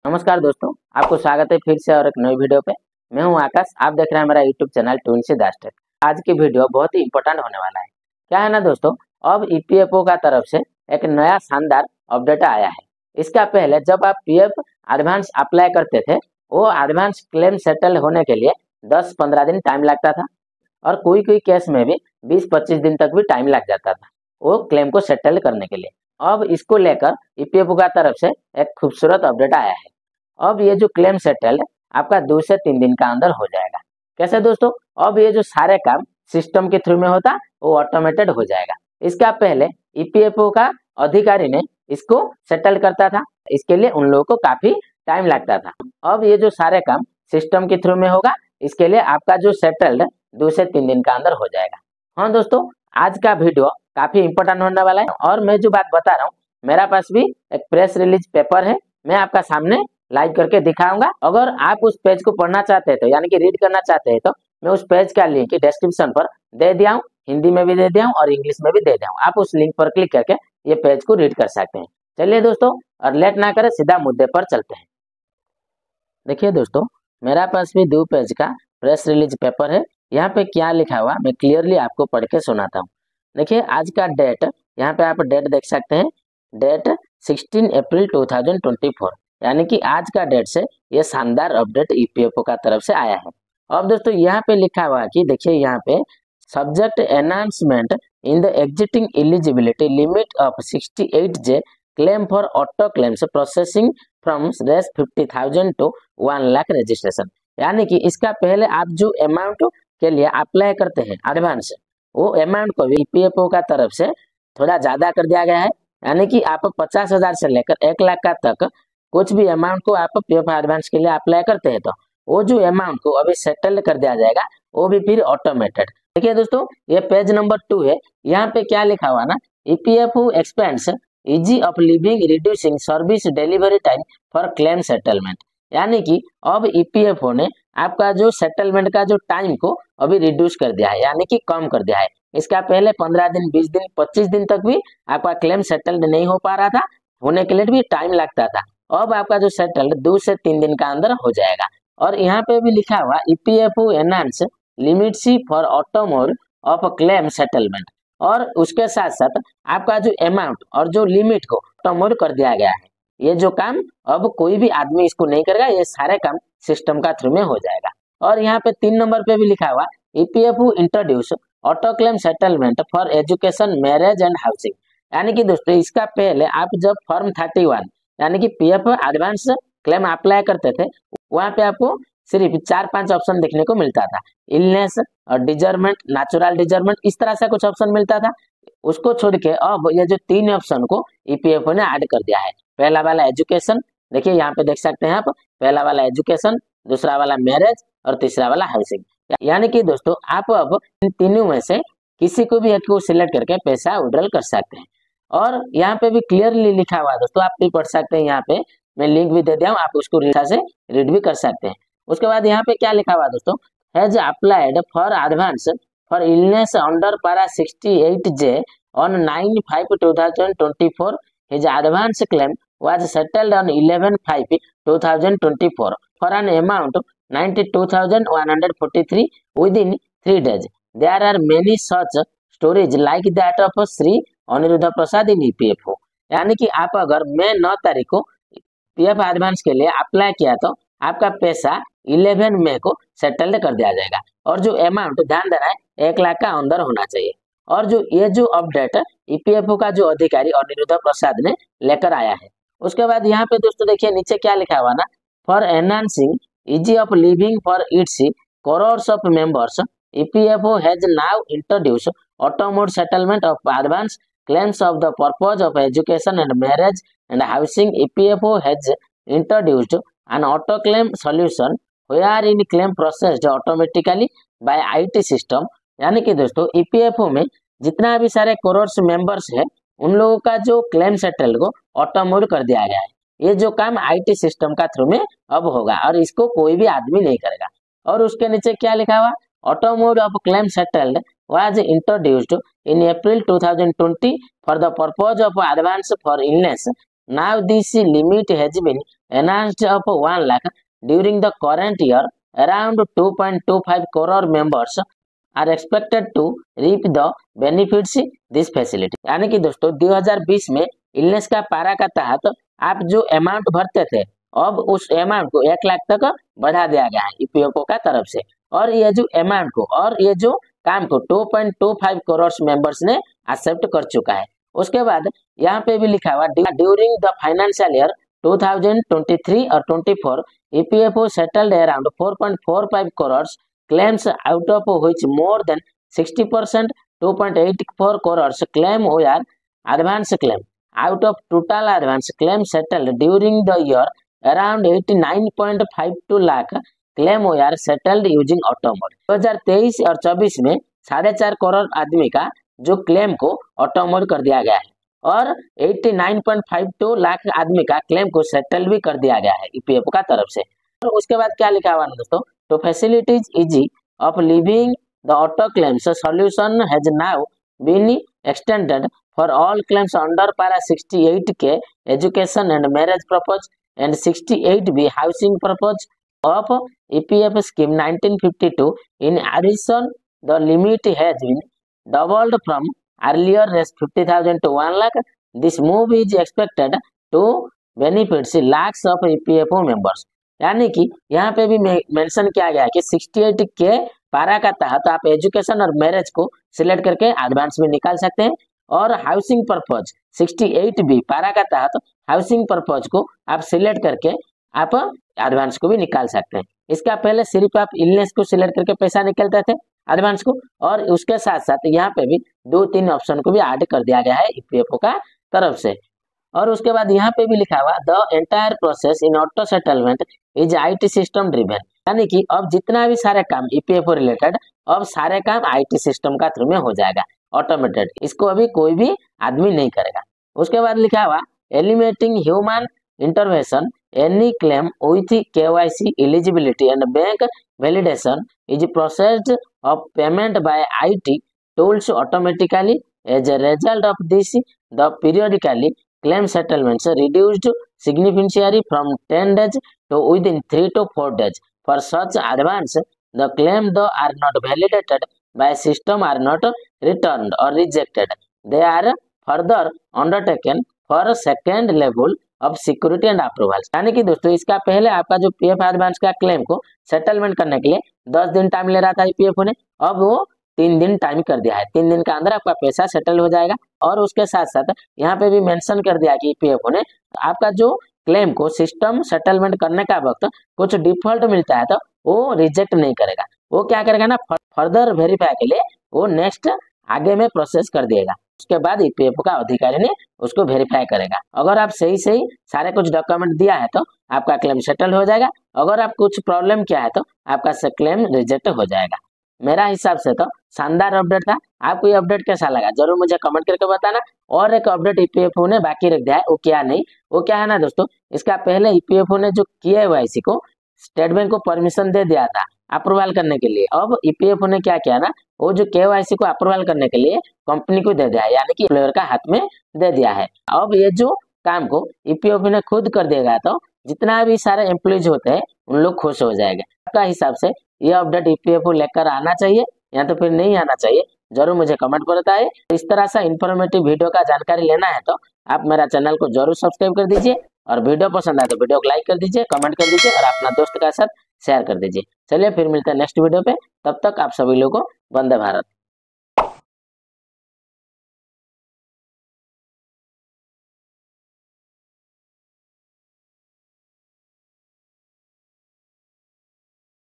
नमस्कार दोस्तों, आपको स्वागत है फिर से और एक नई वीडियो पे। मैं हूं आकाश, आप देख रहे हैं मेरा यूट्यूब चैनल ट्विन से दास्टेक। आज की वीडियो बहुत ही इंपॉर्टेंट होने वाला है। क्या है ना दोस्तों, अब ईपीएफओ का तरफ से एक नया शानदार अपडेट आया है। इसका पहले जब आप पीएफ एडवांस अप्लाई करते थे, वो एडवांस क्लेम सेटल होने के लिए 10-15 दिन टाइम लगता था और कोई कोई केस में भी 20-25 दिन तक भी टाइम लग जाता था वो क्लेम को सेटल करने के लिए। अब इसको लेकर ईपीएफओ का तरफ से एक खूबसूरत अपडेट आया है। अब ये जो क्लेम सेटल आपका 2 से 3 दिन का अंदर हो जाएगा। कैसे दोस्तों? अब ये जो सारे काम सिस्टम के थ्रू में होता वो ऑटोमेटेड हो जाएगा। इसका पहले ईपीएफओ का अधिकारी ने इसको सेटल करता था, इसके लिए उन लोगों को काफी टाइम लगता था। अब ये जो सारे काम सिस्टम के थ्रू में होगा, इसके लिए आपका जो सेटल्ड 2 से 3 दिन का अंदर हो जाएगा। हाँ दोस्तों, आज का वीडियो काफी इंपॉर्टेंट होने वाला है और मैं जो बात बता रहा हूँ, मेरा पास भी एक प्रेस रिलीज पेपर है, मैं आपका सामने लाइव करके दिखाऊंगा। अगर आप उस पेज को पढ़ना चाहते हैं तो यानी कि रीड करना चाहते हैं तो मैं उस पेज का लिंक डिस्क्रिप्शन पर दे दिया हूँ, हिंदी में भी दे दिया हूँ और इंग्लिश में भी दे दिया हूँ। आप उस लिंक पर क्लिक करके ये पेज को रीड कर सकते हैं। चलिए दोस्तों, और लेट ना करें, सीधा मुद्दे पर चलते हैं। देखिए दोस्तों, मेरा पास भी 2 पेज का प्रेस रिलीज पेपर है। यहाँ पे क्या लिखा हुआ मैं क्लियरली आपको पढ़ के सुनाता हूँ। देखिए आज का डेट, यहाँ पे आप डेट देख सकते हैं, डेट 16 अप्रैल 2024, यानी कि आज का डेट से ये शानदार अपडेट ईपीएफओ का तरफ से आया है। अब दोस्तों यहाँ पे लिखा हुआ कि देखिए यहाँ पे subject enhancement in the existing eligibility limit of 68J claim for auto claims processing from Rs 50,000 to 1 lakh registration. यानी कि इसका पहले आप जो अमाउंट के लिए अप्लाई करते हैं एडवांस, वो अमाउंट को भी ईपीएफओ का तरफ से थोड़ा ज्यादा कर दिया गया है। यानी कि आप 50,000 से लेकर 1 लाख का तक कुछ भी अमाउंट को आप पीएफ एडवांस के लिए अप्लाई करते हैं तो वो जो अमाउंट को अभी सेटल कर दिया जाएगा, वो भी फिर ऑटोमेटेड। देखिए दोस्तों, ये पेज नंबर 2 है। यहाँ पे क्या लिखा हुआ ना, EPFO expends easy of living reducing service delivery time for claim settlement. यानी कि अब ईपीएफओ ने आपका जो सेटलमेंट का जो टाइम को अभी रिड्यूस कर दिया है, यानी कि कम कर दिया है। इसका पहले 15 दिन, 20 दिन, 25 दिन तक भी आपका क्लेम सेटल्ड नहीं हो पा रहा था, होने के लिए भी टाइम लगता था। अब आपका जो सेटल्ड 2 से 3 दिन का अंदर हो जाएगा। और यहाँ पे भी लिखा हुआ ईपीएफओ एनहांस लिमिट सी for auto mode of claim settlement, और उसके साथ साथ आपका जो अमाउंट और जो लिमिट को ऑटोमोड कर दिया गया है। ये जो काम अब कोई भी आदमी इसको नहीं करेगा, ये सारे काम सिस्टम का थ्रू में हो जाएगा। और यहाँ पे 3 नंबर पे भी लिखा हुआ EPFO introduce auto claim settlement for education, marriage and housing. यानी कि दोस्तों इसका पहले आप जब फॉर्म 31 यानी कि पीएफ एडवांस क्लेम अप्लाई करते थे, वहां पे आपको सिर्फ 4-5 ऑप्शन देखने को मिलता था। इलनेस और डिजर्मेंट, नेचुरल डिजर्मेंट, इस तरह से कुछ ऑप्शन मिलता था। उसको छोड़ के अब ये जो 3 ऑप्शन को ईपीएफओ ने ऐड कर दिया है। पहला वाला एजुकेशन, देखिए यहाँ पे देख सकते हैं आप, पहला वाला एजुकेशन, दूसरा वाला मैरिज और तीसरा वाला हाउसिंग। यानी कि दोस्तों आप अब इन तीनों में से किसी को भी एक को सिलेक्ट करके पैसा विड्रॉल कर सकते हैं। और यहाँ पे भी क्लियरली लिखा हुआ है दोस्तों, आप भी पढ़ सकते हैं। यहाँ पे मैं लिंक भी दे दिया हूँ, आप उसको अच्छा से रीड भी कर सकते हैं। उसके बाद यहाँ पे क्या लिखा हुआ है दोस्तों, has applied for advance for illness under पारा 68J on 9/5/2024, his advance claim was settled on 11/5/2024 for an amount of 92,143 within 3 days. There are many such stories like that of Shri Anirudh Prasad in EPFO. यानी कि आप अगर मई 9 तारीख को PF advance के लिए apply किया तो आपका पैसा 11 मई को सेटल्ड कर दिया जाएगा। और जो अमाउंट ध्यान देना है 1 लाख का अंदर होना चाहिए। और जो ये जो अपडेट ईपीएफओ का जो अधिकारी अनिरुद्ध प्रसाद ने लेकर आया है। उसके बाद यहाँ पे दोस्तों देखिए नीचे क्या लिखा हुआ ना, for enhancing ease of living for its crores of members, EPFO has now introduce auto mode settlement of advance claims of the purpose of education and marriage and housing. EPFO has introduced an auto claim solution wherein claim processed automatically by IT system. यानी कि दोस्तों EPFO में जितना भी सारे crores members है, उन लोगों का जो क्लेम सेटल को ऑटोमोड कर दिया गया है। ये जो काम आईटी सिस्टम का थ्रू में अब होगा और इसको कोई भी आदमी नहीं करेगा। और उसके नीचे क्या लिखा हुआ, auto mode of claim settled was introduced in April 2020 for the purpose of advance for illness. Now this limit has been enhanced of 1 lakh during the current year, around 2.25 crore members are expected to reap the benefits this facility। यानी कि दोस्तों 2020 में illness का पारा का तहत आप जो अमाउंट भरते थे अब उस अमाउंट को 1 लाख तक बढ़ा दिया गया है ईपीएफओ का तरफ से, और ये जो अमाउंट को और ये जो काम को 2.25 करोड़ मेंबर्स ने एक्सेप्ट कर चुका है। उसके बाद यहाँ पे भी लिखा हुआ ड्यूरिंग द फाइनेंशियल ईयर 2023 और 24 EPFO settled around 4.45 crore claims, out of which more than 60% 2.84 crores claim were advance claim। Out of total advance claim settled during the year, around 89.52 lakh claim were settled using auto mode। 2023 और 24 में 4.5 करोड़ आदमी का जो claim को auto mode कर दिया गया है और 89.52 लाख आदमी का क्लेम को सेटल भी कर दिया गया है ईपीएफओ का तरफ से। और उसके बाद क्या लिखा हुआ है दोस्तों, to facilities easy of leaving the auto claims solution has now been extended for all claims under para 68K education and marriage purpose and 68B housing purpose of EPF scheme 1952। In addition, the limit has been doubled from earlier 50,000 to 1 lakh। This move is expected to benefit lakhs of EPFO members। यानी कि यहाँ पे भी mention किया गया है कि 68 के पारा का तहत आप एजुकेशन और मैरिज को सिलेक्ट करके एडवांस में निकाल सकते हैं, और हाउसिंग पर्पज 68 बी पारा का तहत हाउसिंग पर्पज को आप सिलेक्ट करके आप एडवांस को भी निकाल सकते हैं। इसका पहले सिर्फ आप इलनेस को सिलेक्ट करके पैसा निकलते थे एडवांस को, और उसके साथ साथ यहाँ पे भी 2-3 ऑप्शन को भी ऐड कर दिया गया है ईपीएफओ का तरफ से। और उसके बाद यहाँ पे भी लिखा हुआ the entire process in auto settlement is IT system driven. यानी कि अब जितना भी सारे काम ईपीएफओ रिलेटेड अब सारे काम आईटी सिस्टम का थ्रू में हो जाएगा ऑटोमेटेड, इसको अभी कोई भी आदमी नहीं करेगा। उसके बाद लिखा हुआ eliminating human intervention any claim with KYC eligibility and bank validation is processed of payment by IT tools automatically. As a result of this the periodically claim settlements reduced significantly from 10 days to within 3 to 4 days for such advance the claim though are not validated by system are not returned or rejected, they are further undertaken for second level of security and approval। यानी कि दोस्तों इसका पहले आपका जो PF advance का claim को settlement करने के लिए 10 दिन टाइम ले रहा था ईपीएफओ ने, अब वो 3 दिन टाइम कर दिया है। 3 दिन के अंदर आपका पैसा सेटल हो जाएगा। और उसके साथ साथ यहाँ पे भी मेंशन कर दिया कि ईपीएफओ ने आपका जो क्लेम को सिस्टम सेटलमेंट करने का वक्त कुछ डिफॉल्ट मिलता है तो वो रिजेक्ट नहीं करेगा, वो क्या करेगा ना फर्दर वेरीफाई के लिए वो नेक्स्ट आगे में प्रोसेस कर देगा। उसके बाद ईपीएफओ का अधिकारी ने उसको वेरीफाई करेगा। अगर आप सही सही सारे कुछ डॉक्यूमेंट दिया है तो आपका क्लेम सेटल हो जाएगा, अगर आप कुछ प्रॉब्लम किया है तो आपका क्लेम रिजेक्ट हो जाएगा। मेरा हिसाब से तो शानदार अपडेट था। आपको ये अपडेट कैसा लगा जरूर मुझे कमेंट करके बताना। और एक अपडेट ईपीएफओ ने बाकी रख दिया है, वो क्या नहीं, वो क्या है ना दोस्तों, इसका पहले ईपीएफओ ने जो केवाईसी को स्टेट बैंक को परमिशन दे दिया था अप्रूवल करने के लिए, अब ईपीएफओ ने क्या किया ना वो जो केवाईसी को अप्रूवल करने के लिए कंपनी को दे दिया है, यानी कि एम्प्लॉयर का हाथ में दे दिया है। अब ये जो काम को ईपीएफओ ने खुद कर देगा तो जितना भी सारे एम्प्लॉयज होते हैं उन लोग खुश हो जाएंगे। आपका हिसाब से ये अपडेट ईपीएफओ लेकर आना चाहिए या तो फिर नहीं आना चाहिए, जरूर मुझे कमेंट पर बताइए। इस तरह से इन्फॉर्मेटिव वीडियो का जानकारी लेना है तो आप मेरा चैनल को जरूर सब्सक्राइब कर दीजिए, और वीडियो पसंद आए तो वीडियो को लाइक कर दीजिए, कमेंट कर दीजिए और अपना दोस्त के साथ शेयर कर दीजिए। चलिए फिर मिलते हैं नेक्स्ट वीडियो पे, तब तक आप सभी लोगों को वंदे भारत।